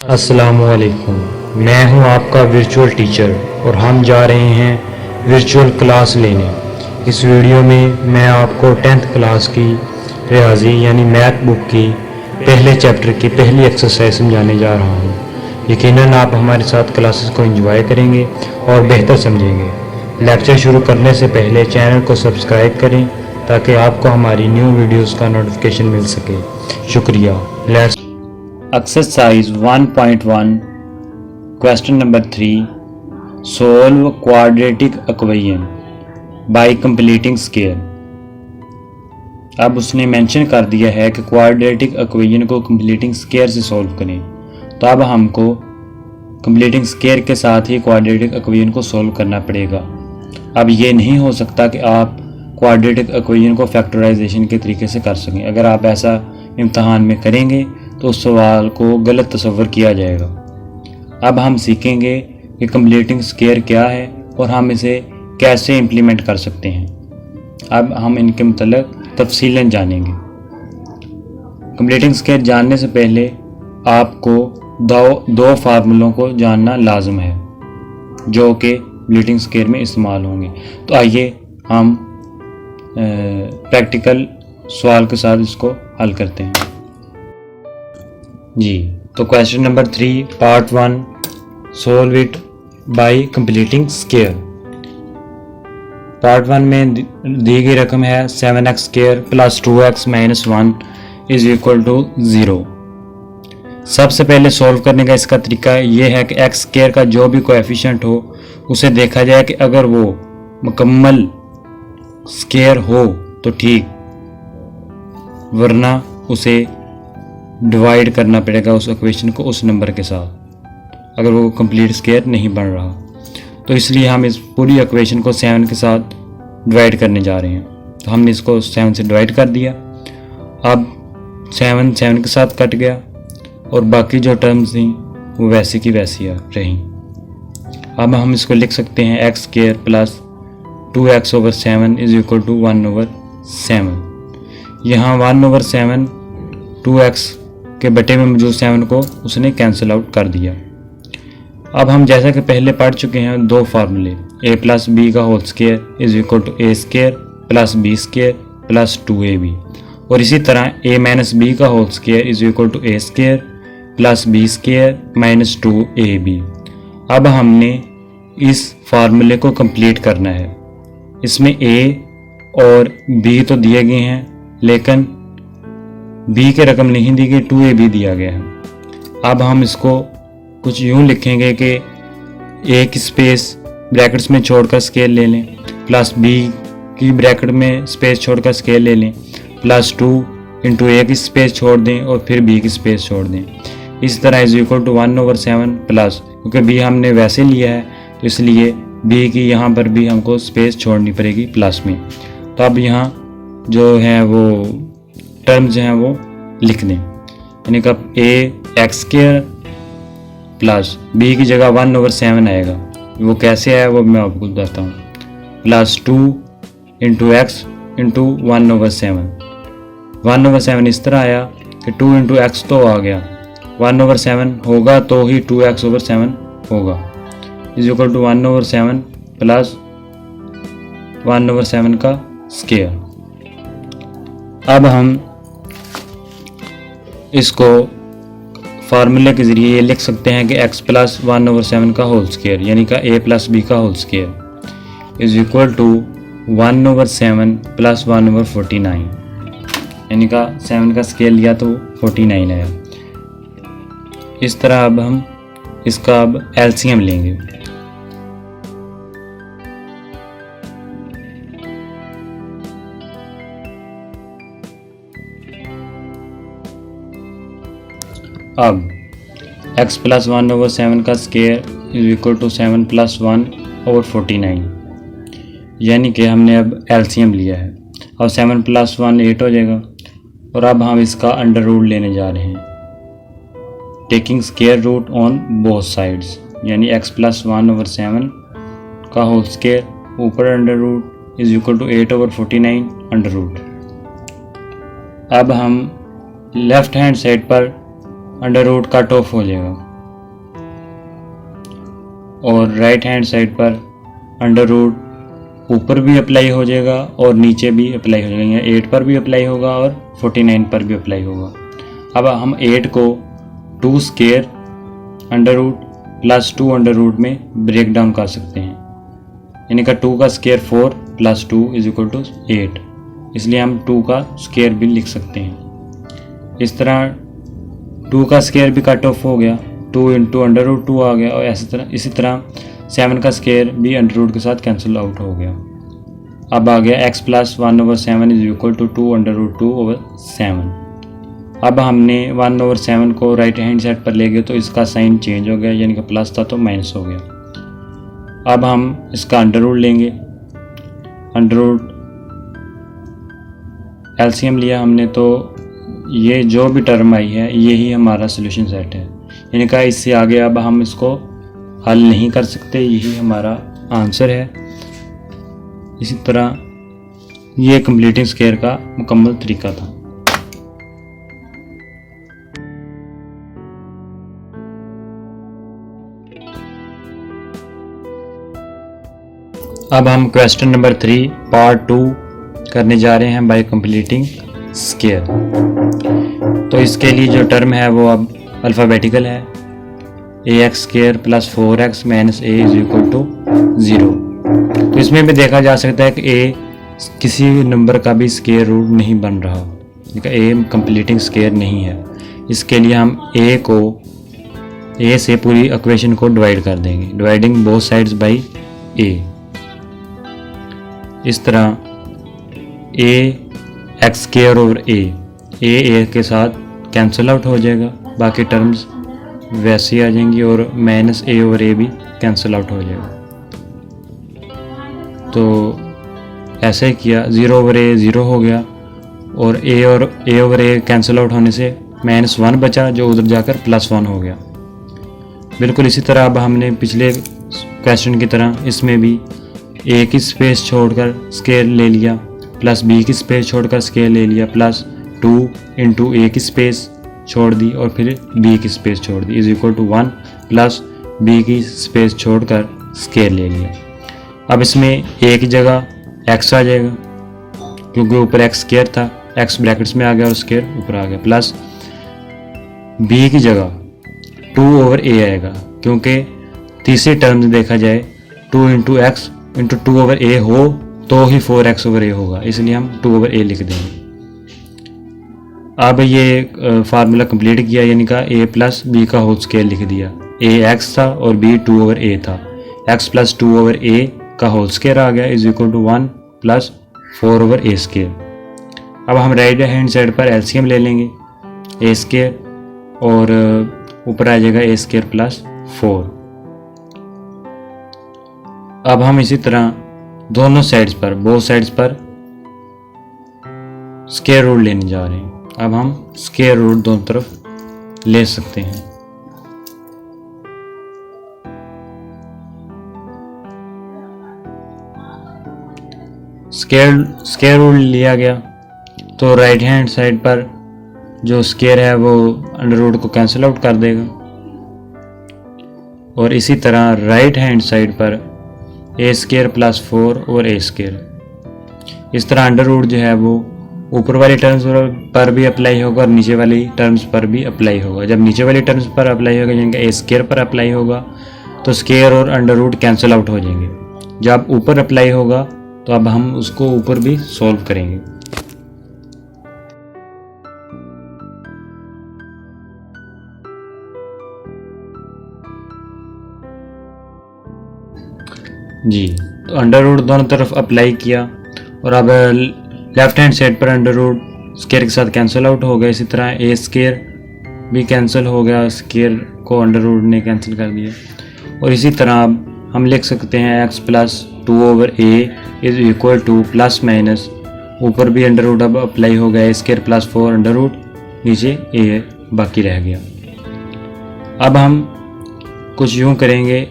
अस्सलामुअलैकुम। मैं हूं आपका वर्चुअल टीचर और हम जा रहे हैं वर्चुअल क्लास लेने। इस वीडियो में मैं आपको 10th क्लास की रियाजी यानी मैथ बुक की पहले चैप्टर की पहली एक्सरसाइज समझाने जा रहा हूं। यकीनन आप हमारे साथ क्लासेस को एंजॉय करेंगे और बेहतर समझेंगे। लेक्चर शुरू करने से पहले चैनल को सब्सक्राइब करें ताकि आपको हमारी न्यू वीडियोस का नोटिफिकेशन मिल सके। शुक्रिया। Let's Exercise 1.1 Question number 3 Solve quadratic equation by completing square। अब उसने मेंशन कर दिया है कि क्वाड्रेटिक इक्वेशन को कंप्लीटिंग स्क्वायर से सॉल्व करें। तो अब हमको कंप्लीटिंग स्क्वायर के साथ ही क्वाड्रेटिक इक्वेशन को सॉल्व करना पड़ेगा। अब ये नहीं हो सकता कि आप क्वाड्रेटिक इक्वेशन को फैक्टराइजेशन के तरीके से कर सकें। अगर आप ऐसा इम्तहान में करेंगे तो उस सवाल को गलत तस्वर किया जाएगा। अब हम सीखेंगे कि कंप्लीटिंग स्क्वायर क्या है और हम इसे कैसे इम्प्लीमेंट कर सकते हैं। अब हम इनके मतलब तफसीलन जानेंगे। कंप्लीटिंग स्क्वायर जानने से पहले आपको दो फार्मूलों को जानना लाजम है जो कि कंप्लीटिंग स्क्वायर में इस्तेमाल होंगे। तो आइए हम प्रैक्टिकल सवाल के साथ इसको हल करते हैं जी। तो question number 3 part 1 solve it by completing square. Part 1 में दी गई रकम है 7x square plus 2x minus 1 is equal to 0। सबसे पहले सॉल्व करने का इसका तरीका ये है कि x स्क्वायर का जो भी कोएफिशिएंट हो उसे देखा जाए कि अगर वो मुकम्मल स्क्वायर हो तो ठीक, वरना उसे डिवाइड करना पड़ेगा उस इक्वेशन को उस नंबर के साथ, अगर वो कंप्लीट स्क्वायर नहीं बन रहा। तो इसलिए हम इस पूरी इक्वेशन को 7 के साथ डिवाइड करने जा रहे हैं। तो हमने इसको 7 से डिवाइड कर दिया। अब 7 के साथ कट गया और बाकी जो टर्म्स थी वो वैसे की वैसी रहीं। अब हम इसको लिख सकते हैं x square plus 2x over 7 is equal to 1 over 7। यहाँ 1 ओवर 7 2x के बटे में मौजूद 7 को उसने कैंसिल आउट कर दिया। अब हम जैसा कि पहले पढ़ चुके हैं दो फार्मूले a प्लस बी का whole square is equal to A square plus B square plus 2ab, और इसी तरह a माइनस बी का whole square is equal to A square plus B square minus 2ab। अब हमने इस फार्मूले को कंप्लीट करना है। इसमें a और b तो दिए गए हैं लेकिन b की रकम नहीं दी गई, 2ab दिया गया है। अब हम इसको कुछ यूँ लिखेंगे कि a की स्पेस ब्रैकेट्स में छोड़कर स्केल ले लें, प्लस b की ब्रैकेट में स्पेस छोड़कर स्केल ले लें, प्लस 2 इंटू a की स्पेस छोड़ दें और फिर b की स्पेस छोड़ दें। इस तरह is equal to 1 over 7 plus, क्योंकि b हमने वैसे लिया है तो इसलिए b की यहाँ पर भी हमको स्पेस छोड़नी पड़ेगी प्लस में। तो अब यहाँ जो है वो टर्म्स हैं वो लिख दें, यानी कि a x square plus b की जगह 1 ओवर 7 आएगा। वो कैसे आया वो मैं आपको बताता हूँ। Plus 2 into x into 1 over 7। 1 over 7 इस तरह आया कि 2 इंटू एक्स तो आ गया, 1 ओवर 7 होगा तो ही 2x ओवर 7 होगा is equal to 1 over 7 plus 1 over 7 का स्क्वायर। अब हम इसको फार्मूले के ज़रिए ये लिख सकते हैं कि x प्लस 1 ओवर 7 का होल स्क्वायर यानी कि a प्लस b का whole square is equal to 1 over 7 plus 1 over 49, यानी कि 7 का स्क्वायर लिया तो 49 आया। इस तरह अब हम इसका अब एलसीएम लेंगे। अब x प्लस 1 ओवर 7 का square is equal to 7 plus 1 over 49, यानी कि हमने अब एलसीएम लिया है। अब 7 प्लस 1 8 हो जाएगा और अब हम इसका अंडर रूट लेने जा रहे हैं, taking square root on both sides, यानी x प्लस 1 ओवर 7 का होल स्क्वायर ऊपर under root is equal to 8 over 49 under root. अब हम लेफ्ट हैंड साइड पर अंडर रूट कट ऑफ हो जाएगा, और राइट हैंड साइड पर अंडर रूट ऊपर भी अप्लाई हो जाएगा और नीचे भी अप्लाई हो जाएगा। 8 पर भी अप्लाई होगा और 49 पर भी अप्लाई होगा। अब हम 8 को 2 square under root plus 2 under root में ब्रेक डाउन कर सकते हैं, यानी का 2 का square 4 plus 2 is equal to 8, इसलिए हम 2 का स्क्वायर भी लिख सकते हैं। इस तरह 2 का स्क्वायर भी कट ऑफ हो गया, 2 इंटू अंडर रूट 2 आ गया, और इसी तरह 7 का स्क्वायर भी अंडर रूट के साथ कैंसिल आउट हो गया। अब आ गया x plus 1/7 is equal to 2 under root 2/7। अब हमने 1/7 को राइट हैंड साइड पर ले गए तो इसका साइन चेंज हो गया, यानी कि प्लस था तो माइनस हो गया। अब हम इसका अंडर रूट लेंगे, अंडर रूट एलसीएम लिया हमने तो ये जो भी टर्म आई है यही हमारा सोल्यूशन सेट है, यानी कि इससे आगे अब हम इसको हल नहीं कर सकते, यही हमारा आंसर है। इसी तरह ये कंप्लीटिंग स्क्वायर का मुकम्मल तरीका था। अब हम क्वेश्चन नंबर 3 पार्ट 2 करने जा रहे हैं बाय कंप्लीटिंग स्क्वायर। तो इसके लिए जो टर्म है वो अब अल्फ़ाबेटिकल है, ax square plus 4x minus a is equal to 0। तो इसमें भी देखा जा सकता है कि a किसी नंबर का भी स्क्वायर रूट नहीं बन रहा, a कंप्लीटिंग स्क्वायर नहीं है। इसके लिए हम a से पूरी इक्वेशन को डिवाइड कर देंगे, dividing both sides by a। इस तरह a x square over a के साथ कैंसिल आउट हो जाएगा, बाकी टर्म्स वैसे आ जाएंगी, और माइनस a ओवर a भी कैंसिल आउट हो जाएगा। तो ऐसे ही किया, 0 ओवर a 0 हो गया, और a over a cancel out होने से -1 बचा जो उधर जाकर +1 हो गया। बिल्कुल इसी तरह अब हमने पिछले क्वेश्चन की तरह इसमें भी a की स्पेस छोड़कर स्क्वायर ले लिया, प्लस b की स्पेस छोड़कर स्क्वायर ले लिया, प्लस 2 इंटू a की स्पेस छोड़ दी और फिर b की स्पेस छोड़ दी, is equal to 1 plus b की स्पेस छोड़कर स्क्वायर ले लिया। अब इसमें a की जगह x आ जाएगा, क्योंकि ऊपर x स्क्वायर था, x ब्रैकेट्स में आ गया और स्क्वायर ऊपर आ गया, प्लस b की जगह 2 ओवर a आएगा, क्योंकि तीसरी टर्म में देखा जाए 2 into x into 2 over a हो तो ही 4x ओवर a होगा, इसलिए हम 2 ओवर a लिख देंगे। अब ये फार्मूला कंप्लीट किया, यानी का a प्लस बी का होल स्क्वायर लिख दिया। a x था और b 2 ओवर a था, x प्लस 2 ओवर a का होल स्क्वायर आ गया, is equal to 1 plus 4 over a square. अब हम राइट हैंड साइड पर एलसीएम ले लेंगे, a स्क्वायर और ऊपर आ जाएगा a स्क्वायर प्लस 4। अब हम इसी तरह दोनों साइड्स पर, बोथ साइड्स पर स्क्वायर रूट लेने जा रहे हैं। अब हम स्क्वायर रूट दोनों तरफ ले सकते हैं। स्क्वायर रूट लिया गया तो राइट हैंड साइड पर जो स्क्वायर है वो अंडर रूट को कैंसिल आउट कर देगा, और इसी तरह राइट हैंड साइड पर a स्क्वायर प्लस 4 और a स्क्वायर। इस तरह अंडर रूट जो है वो ऊपर वाली टर्म्स पर भी अप्लाई होगा और नीचे वाली टर्म्स पर भी अप्लाई होगा। जब नीचे वाली टर्म्स पर अप्लाई होगा, यानी कि a स्क्वायर पर अप्लाई होगा, तो स्क्वायर और अंडर रूट कैंसिल आउट हो जाएंगे। जब ऊपर अप्लाई होगा तो अब हम उसको ऊपर भी सॉल्व करेंगे। जी, तो अंडर रूट दोनों तरफ अप्लाई किया, और अब लेफ्ट हैंड साइड पर अंडर रूट स्क्वायर के साथ कैंसिल आउट हो गया। इसी तरह a स्क्वायर भी कैंसिल हो गया, स्क्वायर को अंडर रूट ने कैंसिल कर दिया। और इसी तरह अब हम लिख सकते हैं x plus 2 over a is equal to plus minus, ऊपर भी अंडर रूट अब अप्लाई हो गया, a square plus 4 under root, नीचे a बाकी रह गया। अब हम कुछ यूँ करेंगे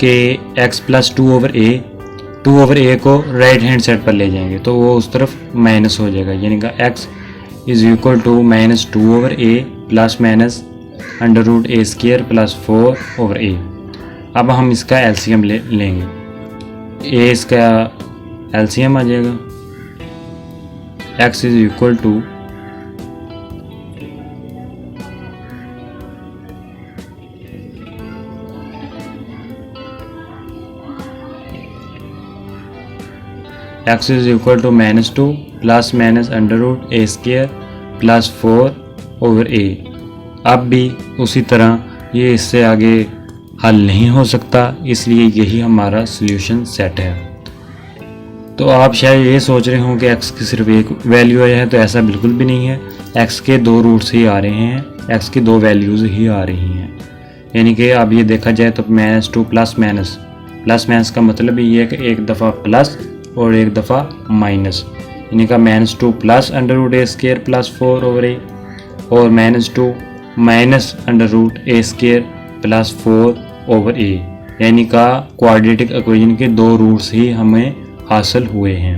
कि x प्लस 2 ओवर a को राइट हैंड साइड पर ले जाएंगे तो वो उस तरफ माइनस हो जाएगा, यानी कि x is equal to -2 over a plus minus under root a square plus 4 over a। अब हम इसका एलसीएम लेंगे। ए इसका एलसीएम आ जाएगा, x is equal to x is equal to -2 plus minus under root a square plus 4 over a. अब भी उसी तरह ये इससे आगे हल नहीं हो सकता, इसलिए यही हमारा सॉल्यूशन सेट है। तो आप शायद ये सोच रहे हो कि x की सिर्फ एक वैल्यू है, तो ऐसा बिल्कुल भी नहीं है। x के 2 रूट्स ही आ रहे हैं, x की 2 वैल्यूज़ ही आ रही हैं। यानी कि अब ये देखा जाए तो -2 प्लस माइनस का मतलब ये है कि एक दफ़ा प्लस और एक दफ़ा माइनस, यानी का -2 plus under root a square plus 4 over ए और -2 minus under root a square plus 4 over ए, यानी का क्वाड्रेटिक इक्वेशन के 2 रूट्स ही हमें हासिल हुए हैं।